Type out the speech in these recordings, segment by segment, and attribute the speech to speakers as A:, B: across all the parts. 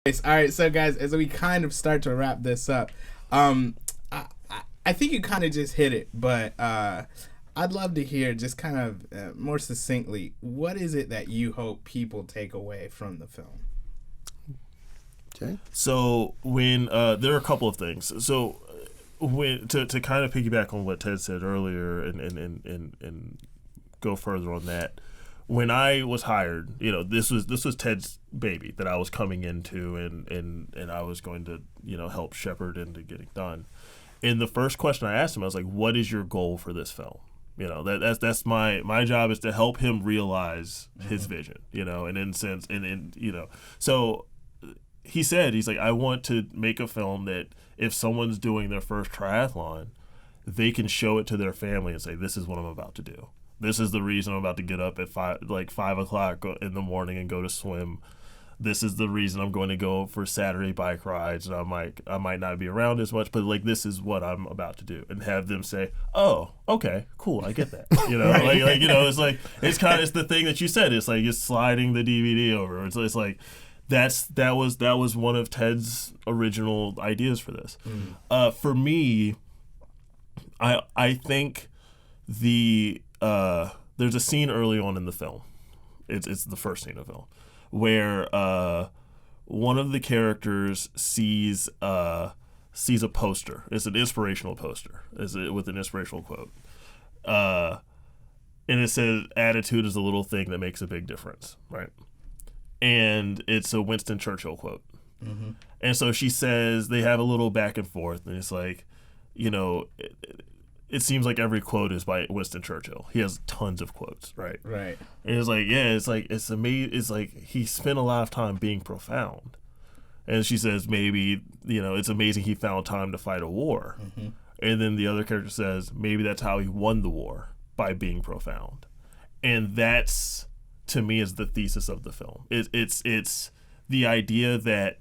A: All right, so guys, as we kind of start to wrap this up, I think you kind of just hit it, but I'd love to hear just kind of more succinctly, what is it that you hope people take away from the film?
B: Okay.
C: So when there are a couple of things. So when to kind of piggyback on what Ted said earlier and go further on that. When I was hired, this was Ted's baby that I was coming into, and I was going to, help shepherd into getting done. And the first question I asked him, I was like, "What is your goal for this film?" That's my job is to help him realize his vision, and in sense, so he said, he's like, "I want to make a film that if someone's doing their first triathlon, they can show it to their family and say, this is what I'm about to do. This is the reason I'm about to get up at 5 o'clock in the morning and go to swim. This is the reason I'm going to go for Saturday bike rides, and I might not be around as much, but this is what I'm about to do," and have them say, "Oh, okay, cool, I get that." It's the thing that you said. It's like it's sliding the DVD over. It's like that was one of Ted's original ideas for this. For me, I think there's a scene early on in the film. It's the first scene of the film where one of the characters sees a poster. It's an inspirational poster. With an inspirational quote, and it says, "Attitude is a little thing that makes a big difference." Right, and it's a Winston Churchill quote. Mm-hmm. And so she says they have a little back and forth, and it's like, it seems like every quote is by Winston Churchill. He has tons of quotes, right?
A: Right.
C: And it's amazing. It's like he spent a lot of time being profound. And she says maybe, it's amazing he found time to fight a war. Mm-hmm. And then the other character says maybe that's how he won the war, by being profound. And that's, to me, is the thesis of the film. It's the idea that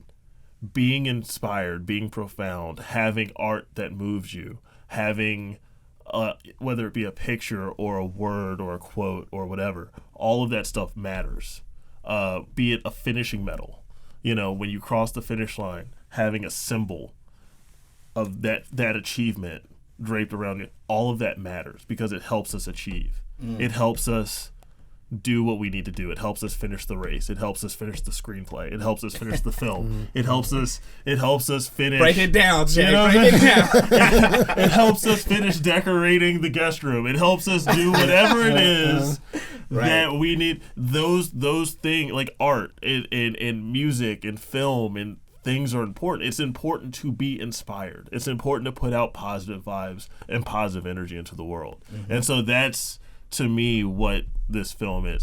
C: being inspired, being profound, having art that moves you, having whether it be a picture or a word or a quote or whatever, all of that stuff matters. Be it a finishing medal, when you cross the finish line, having a symbol of that achievement draped around it, all of that matters because it helps us achieve. It helps us do what we need to do. It helps us finish the race. It helps us finish the screenplay. It helps us finish the film. It helps us finish.
A: Break it down, Jay. Break it down.
C: It helps us finish decorating the guest room. It helps us do whatever it is that we need. Those things like art and music and film and things are important. It's important to be inspired. It's important to put out positive vibes and positive energy into the world. Mm-hmm. And so that's, to me, what this film is.